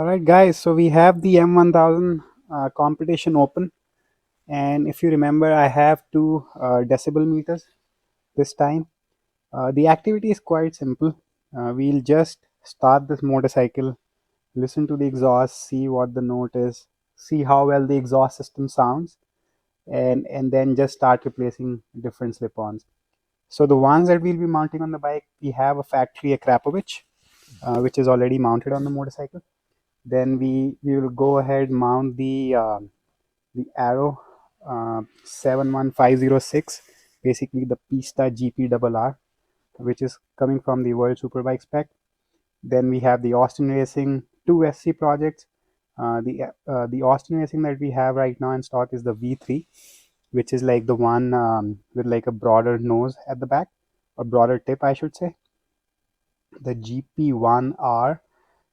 Alright guys, so we have the M1000 competition open, and if you remember I have two decibel meters this time. The activity is quite simple. We'll just start this motorcycle, listen to the exhaust, see what the note is, see how well the exhaust system sounds, and then just start replacing different slip-ons. So the ones that we'll be mounting on the bike, we have a factory Akrapovic, which is already mounted on the motorcycle. Then we will go ahead mount the Arrow 71506, basically the Pista GP which is coming from the World Superbike spec. Then we have the Austin Racing 2SC projects. The Austin Racing that we have right now in stock is the V3, which is like the one with like a broader nose at the back, or broader tip I should say. The GP1R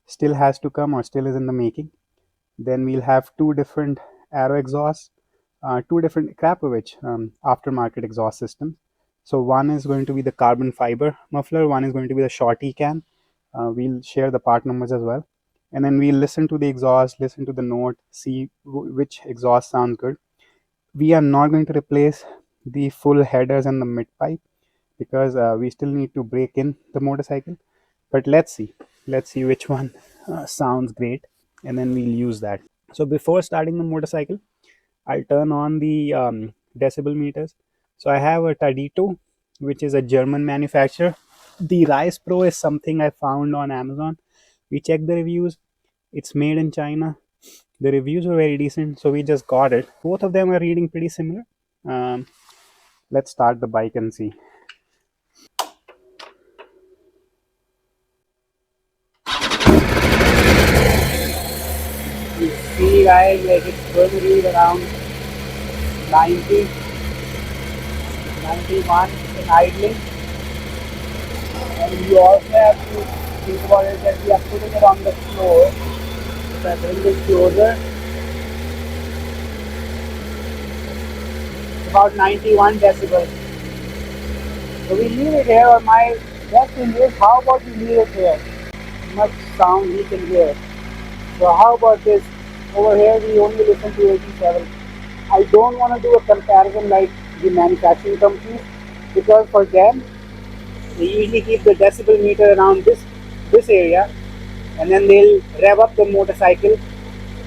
still has to come, or still is in the making. Then we'll have two different Arrow exhausts, two different Akrapovic aftermarket exhaust systems. So one is going to be the carbon fiber muffler, one is going to be the shorty can. We'll share the part numbers as well. And then we'll listen to the exhaust, listen to the note, see which exhaust sounds good. We are not going to replace the full headers and the mid pipe because we still need to break in the motorcycle. But let's see which one sounds great, and then we'll use that. So before starting the motorcycle, I'll turn on the decibel meters. So I have a Tadito, which is a German manufacturer. The Rise Pro is something I found on Amazon. We checked the reviews. It's made in China. The reviews were very decent, so we just got it. Both of them are reading pretty similar. Let's start the bike and see. You see guys, like it's going to read around 90, 91 in idling. And you also have to think about it that we are putting it on the floor. If I bring this closer, it's about 91 decibels. So we leave it here, or my best thing is, how about we leave it here? Much sound we can hear. So how about this? Over here we only listen to 87. I don't want to do a comparison like the manufacturing companies, because for them they usually keep the decibel meter around this area, and then they'll rev up the motorcycle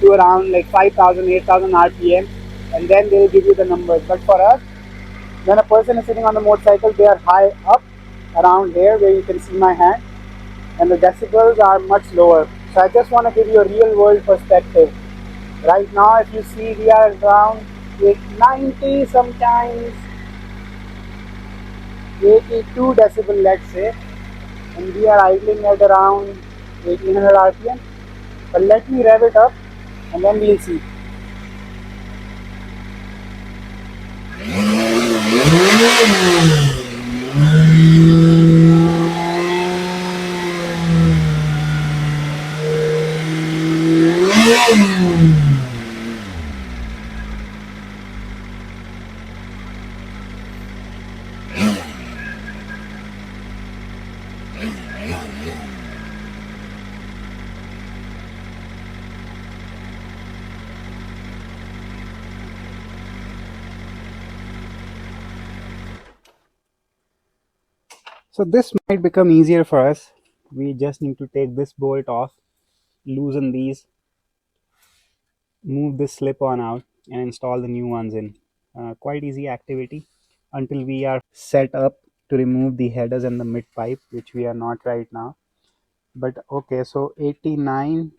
to around like 5,000, 8,000 RPM, and then they'll give you the numbers. But for us, when a person is sitting on the motorcycle, they are high up around here where you can see my hand, and the decibels are much lower. So I just want to give you a real world perspective. Right now, if you see, we are around 90, sometimes 82 decibel, let's say, and we are idling at around 1800 RPM. But let me rev it up and then we'll see. So this might become easier for us. We just need to take this bolt off, loosen these, move this slip on out, and install the new ones in. Quite easy activity until we are set up to remove the headers and the mid pipe, which we are not right now. But okay, so 89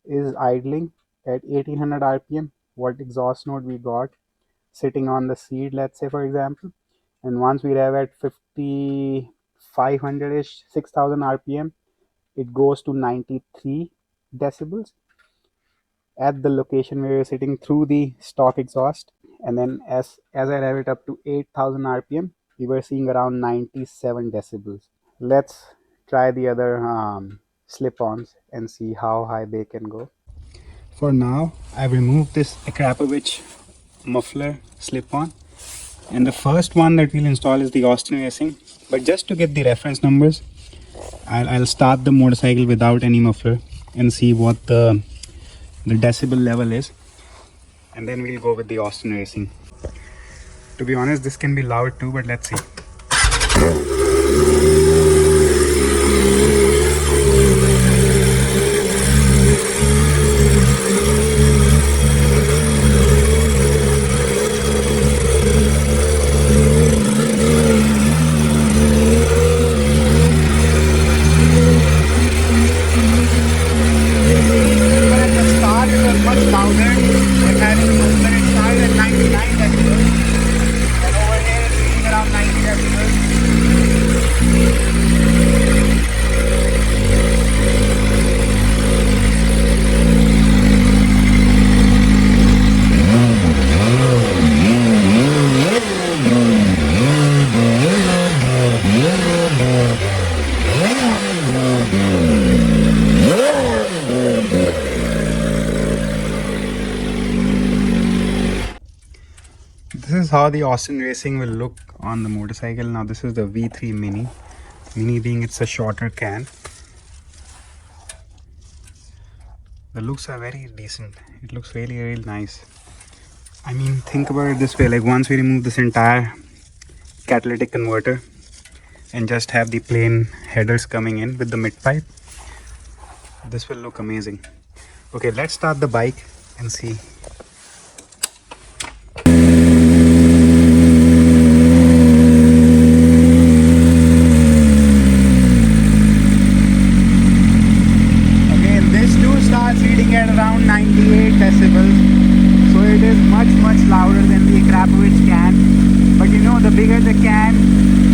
is idling at 1800 RPM. What exhaust note we got sitting on the seat, let's say for example. And once we rev at 5500-ish, 6000 RPM, it goes to 93 decibels at the location where you're sitting through the stock exhaust. And then as I rev it up to 8000 RPM, we were seeing around 97 decibels. Let's try the other slip-ons and see how high they can go. For now, I've removed this Akrapovic muffler slip-on, and the first one that we'll install is the Austin Racing. But just to get the reference numbers, I'll start the motorcycle without any muffler and see what the the decibel level is, and then we'll go with the Austin Racing. To be honest, this can be loud too, but let's see. This is how the Austin Racing will look on the motorcycle. Now this is the V3 Mini. Mini being it's a shorter can. The looks are very decent. It looks really nice. I mean, think about it this way, like once we remove this entire catalytic converter and just have the plain headers coming in with the mid pipe, this will look amazing. Okay, let's start the bike and see. At around 98 decibels, so it is much louder than the Akrapovic can. But you know, the bigger the can,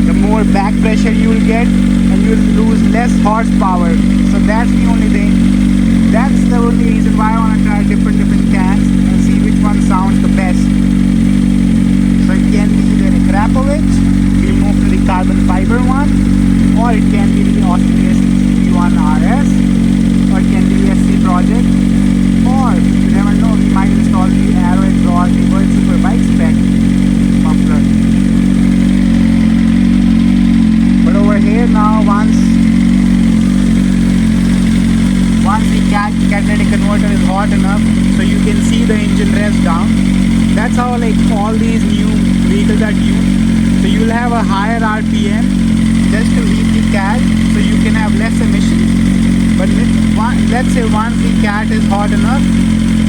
the more back pressure you will get and you will lose less horsepower. So that's the only thing. That's the only reason why I want to try different cans and see which one sounds the best. So it can be either Akrapovic, we'll move to the carbon fiber one, or it can be the Austin SC1-R, or it can be the SC Project, or you never know, we might install the Aero exhaust, the World Superbike spec muffler. But over here now, once the catalytic converter is hot enough, so you can see the engine revs down. That's how like all these new vehicles are tuned. So you will have a higher RPM just to heat the cat, so you can have less emissions. But let's say once the cat is hot enough,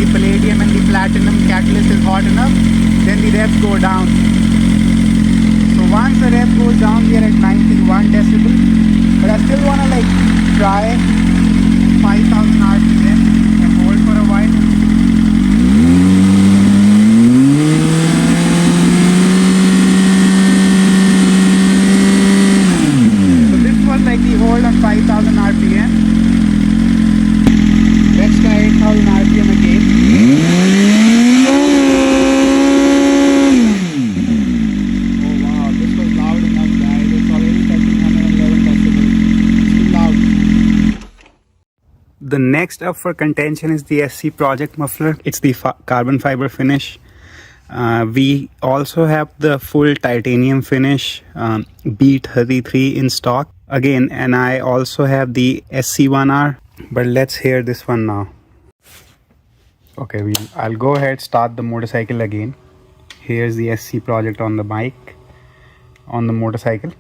the palladium and the platinum catalyst is hot enough, then the revs go down. So once the rev goes down, we are at 91 decibel. But I still want to like try 5000 RPM and hold for a while. So this was like the hold on 5000 RPM. Let's try 8000 RPM again. Oh wow, this was loud enough, guys. It's already touching 111 decibels. It's too loud. The next up for contention is the SC Project muffler. It's the carbon fiber finish. We also have the full titanium finish B33 in stock. Again, and I also have the SC1-R. But let's hear this one now. Okay, I'll go ahead, start the motorcycle again. Here's the SC Project on the bike, on the motorcycle,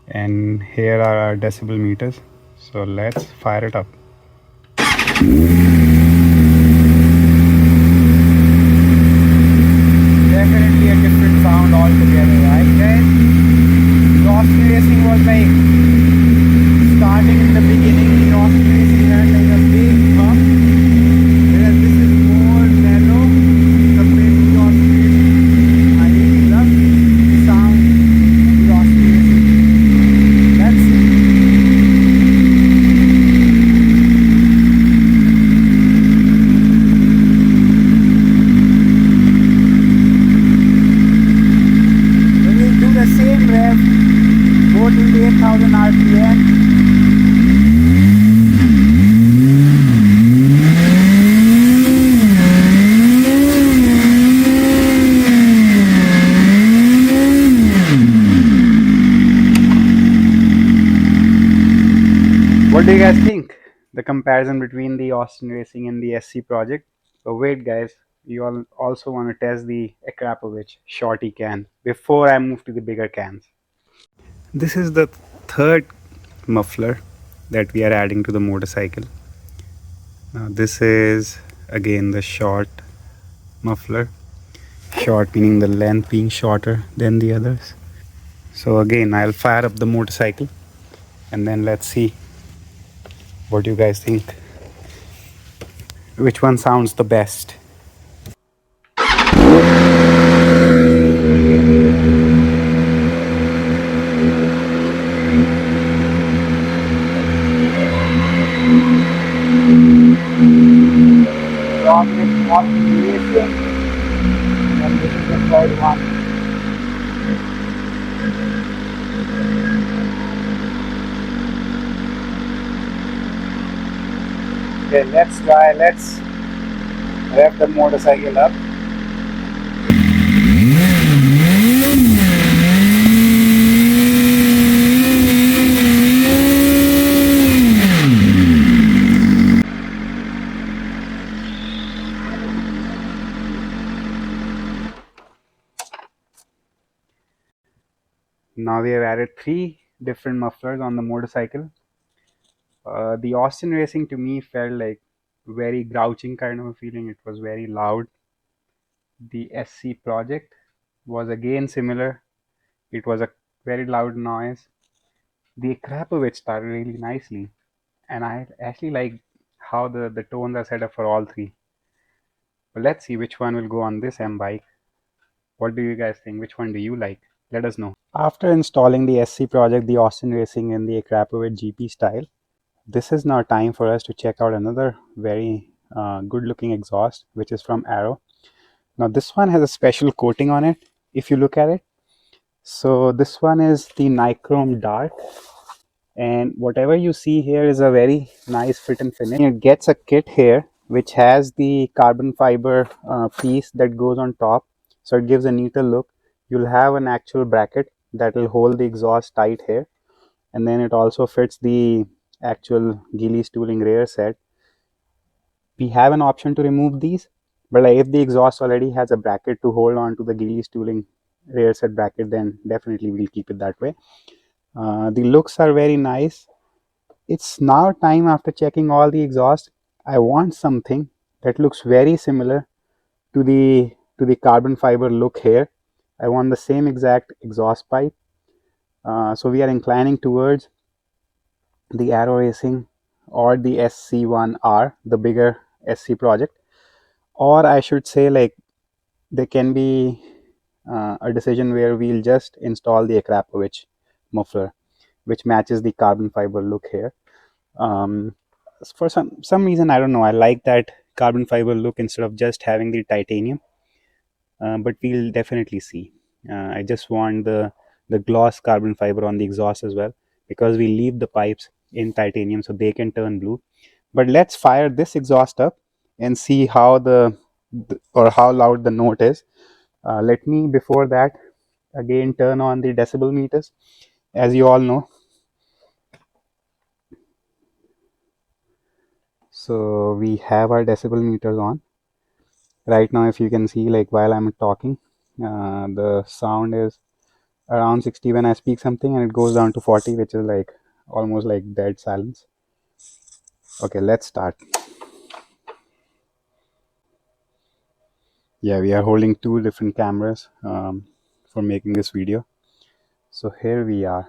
and here are our decibel meters. So let's fire it up. Definitely a different sound altogether, right guys? The Austin Racing was like starting in the beginning. The Austin Racing had like a big hump, whereas this is more narrow compared to the Austin Racing. I really love the sound of the Austin Racing. Let's see. So we'll do the same rev, go to the 8000 RPM. What do you guys think? the comparison between the Austin Racing and the SC project. But wait, guys, you all also want to test the Akrapovic shorty can before I move to the bigger cans. This is the third muffler that we are adding to the motorcycle. Now, this is again the short muffler. Short meaning the length being shorter than the others. So again, I'll fire up the motorcycle and then let's see what you guys think. Which one sounds the best? Okay, let's try. Let's rev the motorcycle up. Now we have added 3 different mufflers on the motorcycle. The Austin Racing to me felt like very grouching kind of a feeling. It was very loud. The SC project was again similar. It was a very loud noise. The Akrapovic started really nicely, and I actually like how the tones are set up for all 3. But let's see which one will go on this M bike. What do you guys think? Which one do you like? Let us know. After installing the SC project, the Austin Racing and the Akrapovic GP style, this is now time for us to check out another very good looking exhaust, which is from Arrow. Now this one has a special coating on it if you look at it. So this one is the nichrome dark, and whatever you see here is a very nice fit and finish. It gets a kit here which has the carbon fiber piece that goes on top, so it gives a neater look. You'll have an actual bracket that will hold the exhaust tight here, and then it also fits the actual Gillies tooling rear set. We have an option to remove these, but like if the exhaust already has a bracket to hold on to the Gillies tooling rear set bracket, then definitely we'll keep it that way. The looks are very nice. It's now time, after checking all the exhaust, I want something that looks very similar to the carbon fiber look here. I want the same exact exhaust pipe. So we are inclining towards the Arrow Racing or the SC1-R, the bigger SC project, or I should say, like, there can be a decision where we'll just install the Akrapovic muffler, which matches the carbon fiber look here. For some reason, I don't know, I like that carbon fiber look instead of just having the titanium, but we'll definitely see. I just want the gloss carbon fiber on the exhaust as well, because we leave the pipes in titanium so they can turn blue. But let's fire this exhaust up and see how or how loud the note is. Let me, before that, again turn on the decibel meters. As you all know, so we have our decibel meters on right now. If you can see, like, while I'm talking, the sound is around 60 when I speak something, and it goes down to 40, which is like almost like dead silence. Okay, let's start. Yeah, we are holding 2 different cameras for making this video. So here we are.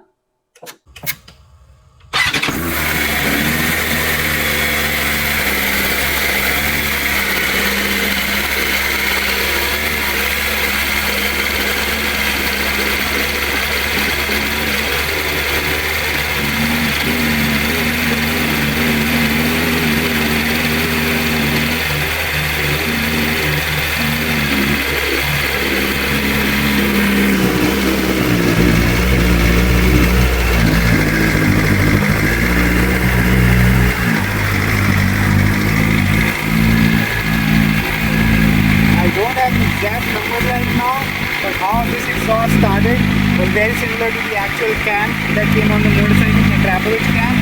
Exact number right now, but how this exhaust started was very similar to the actual can that came on the motorcycle, the Akrapovic can.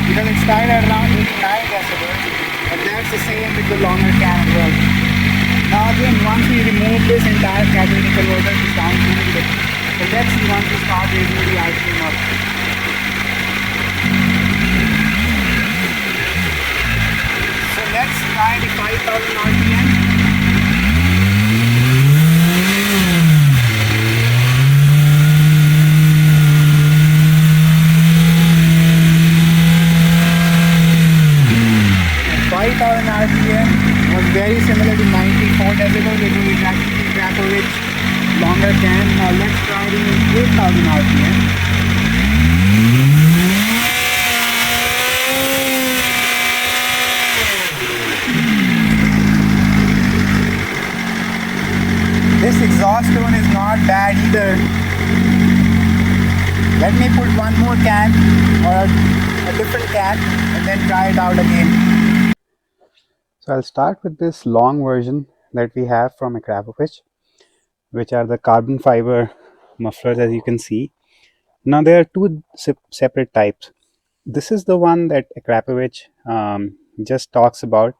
because it started at around 89 decibels, but that's the same with the longer can as well. Now again, once we remove this entire catalytic converter to sound tuning it, so let's see once we start raising the RPM up. So let's try the 5000 RPM. RPM was very similar to 94 decibels. It was exactly the Akrapovic longer can. Now let's try the 8000 RPM. This exhaust tone is not bad either. Let me put one more can or a different can and then try it out again. So I'll start with this long version that we have from Akrapovic, which are the carbon fiber mufflers, as you can see. Now there are two separate types. This is the one that Akrapovic just talks about,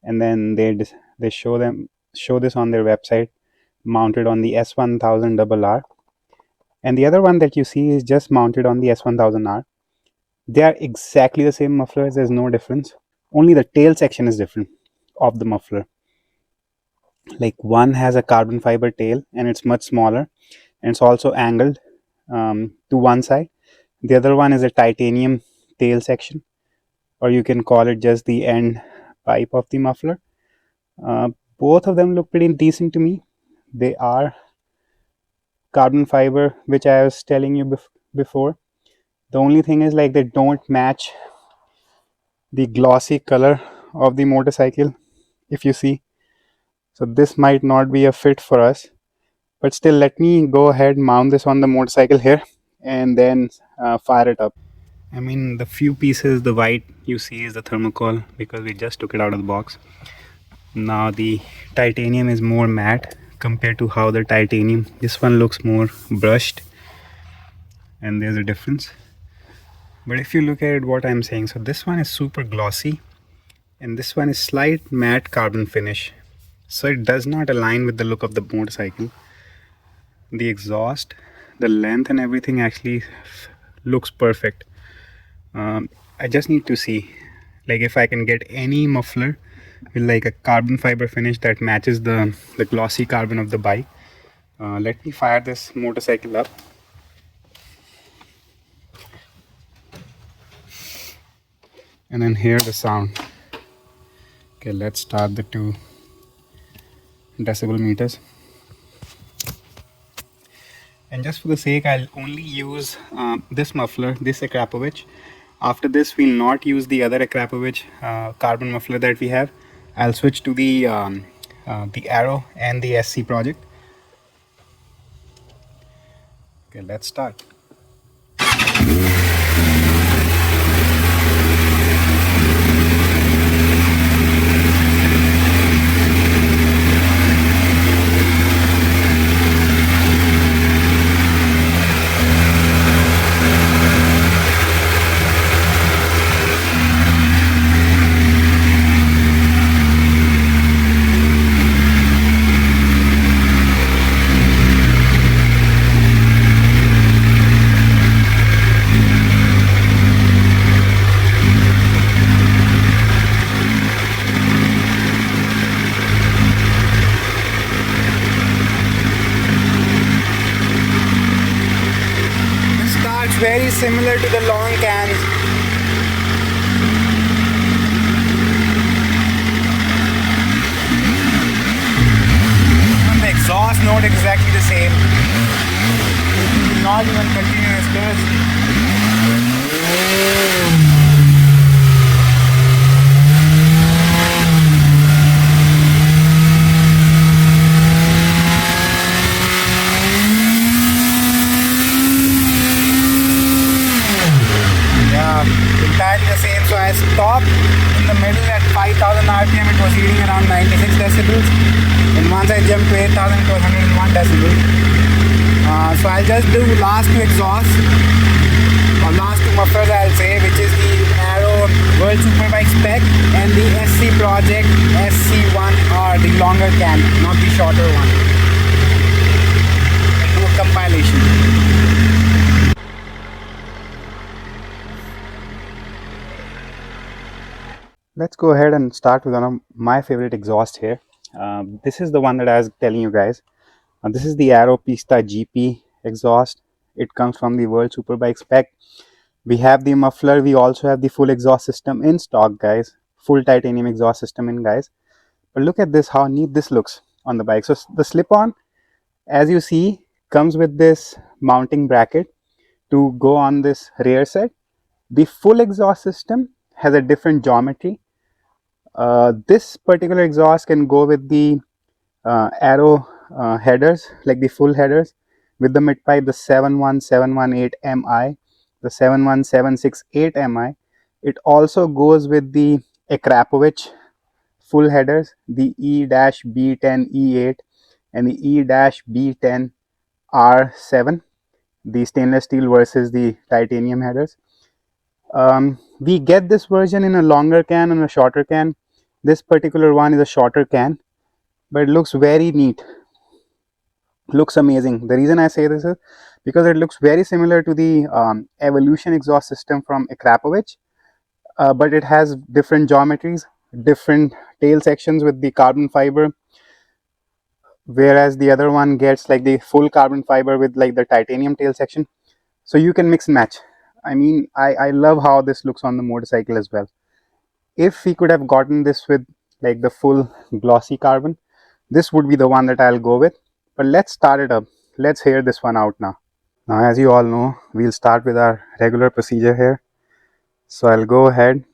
and then they show this on their website, mounted on the S1000RR. And the other one that you see is just mounted on the S1000R. They are exactly the same mufflers. There's no difference. Only the tail section is different of the muffler. Like one has a carbon fiber tail and it's much smaller, and it's also angled to one side. The other one is a titanium tail section, or you can call it just the end pipe of the muffler. Both of them look pretty decent to me. They are carbon fiber, which I was telling you before. The only thing is, like, they don't match the glossy color of the motorcycle, if you see. So this might not be a fit for us, but still, let me go ahead, mount this on the motorcycle here, and then fire it up. I mean, the few pieces, the white you see is the thermocol, because we just took it out of the box. Now the titanium is more matte compared to how the titanium, this one looks more brushed, and there's a difference. But if you look at it, what I'm saying, so this one is super glossy and this one is slight matte carbon finish, so it does not align with the look of the motorcycle. The exhaust, the length and everything actually looks perfect. I just need to see, like, if I can get any muffler with like a carbon fiber finish that matches the glossy carbon of the bike. Let me fire this motorcycle up. And then hear the sound. Okay, let's start the 2 decibel meters. And just for the sake, I'll only use this muffler, this Akrapovic. After this, we'll not use the other Akrapovic carbon muffler that we have. I'll switch to the Arrow and the SC project. Okay, let's start. Very similar to the long cans. And the exhaust not exactly the same. Not even continuous burst. Entirely the same. So I stopped in the middle at 5000 RPM. It was reading around 96 decibels, and once I jumped to 8000, it was 101 decibels. So I'll just do last 2 exhausts, or last 2 mufflers, I'll say, which is the Arrow World Superbike spec, and the SC Project SC1-R, the longer can, not the shorter one. No compilation. Let's go ahead and start with one of my favorite exhaust here. This is the one that I was telling you guys. This is the Aero Pista GP exhaust. It comes from the World Superbike spec. We have the muffler. We also have the full exhaust system in stock, guys. Full titanium exhaust system in, guys. But look at this, how neat this looks on the bike. So the slip-on, as you see, comes with this mounting bracket to go on this rear set. The full exhaust system has a different geometry. This particular exhaust can go with the Aero headers, like the full headers, with the mid pipe, the 71718MI, the 71768MI. It also goes with the Akrapovic full headers, the E-B10E8 and the E-B10R7, the stainless steel versus the titanium headers. We get this version in a longer can and a shorter can. This particular one is a shorter can, but it looks very neat, looks amazing. The reason I say this is because it looks very similar to the Evolution exhaust system from Akrapovic, but it has different geometries, different tail sections with the carbon fiber, whereas the other one gets like the full carbon fiber with like the titanium tail section. So you can mix and match. I mean, I love how this looks on the motorcycle as well. If we could have gotten this with like the full glossy carbon, this would be the one that I'll go with. But let's start it up. Let's hear this one out now. Now, as you all know, we'll start with our regular procedure here. So I'll go ahead,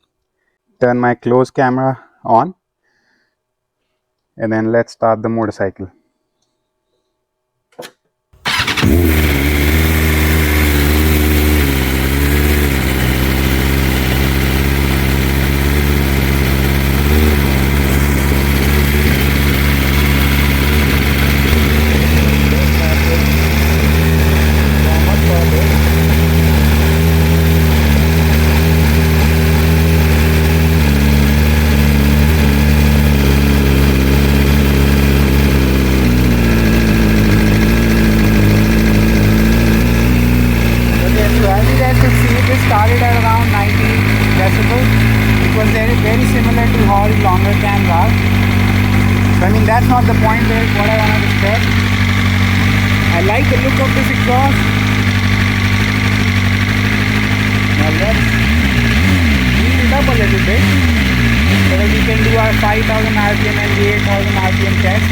turn my close camera on, and then let's start the motorcycle. Started at around 90 decibels. It was very similar to how the longer cans are. So I mean, that's not the point there, what I wanted to stress. I like the look of this exhaust. Now let's heat it up a little bit so that we can do our 5000 RPM and the 8000 RPM test.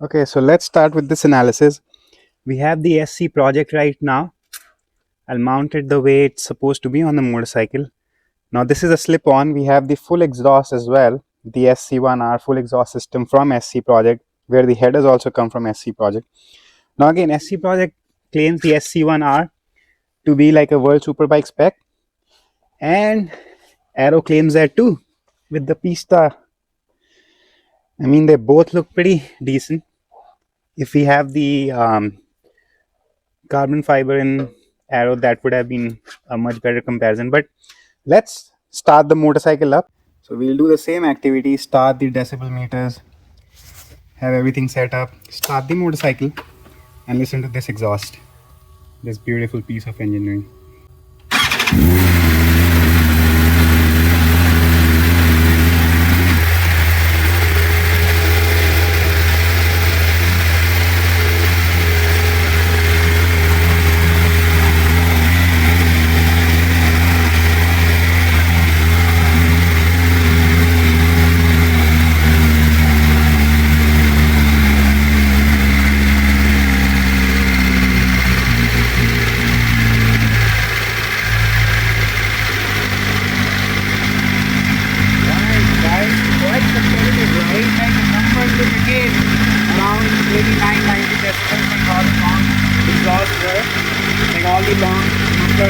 Okay, so let's start with this analysis. We have the SC project right now. I'll mount it the way it's supposed to be on the motorcycle. Now this is a slip-on. We have the full exhaust as well, the SC1-R full exhaust system from SC project, where the headers also come from SC project. Now again, SC project claims the SC1-R to be like a World Superbike spec, and Aero claims that too with the Pista. I mean, they both look pretty decent. If we have the carbon fiber in Aero, that would have been a much better comparison. But let's start the motorcycle up. So we'll do the same activity, start the decibel meters, have everything set up, start the motorcycle, and listen to this exhaust, this beautiful piece of engineering.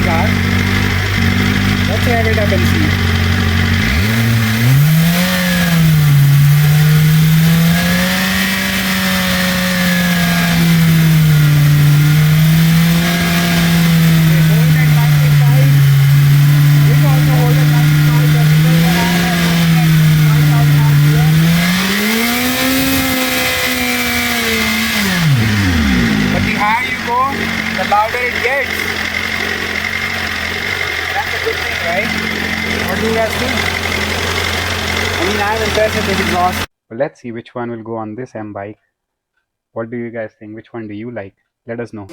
car. Let's rev it up and see. The louder it gets. That's a good thing, right? What do you guys think? I mean, I'm impressed with this exhaust. Well, let's see which one will go on this M bike. What do you guys think? Which one do you like? Let us know.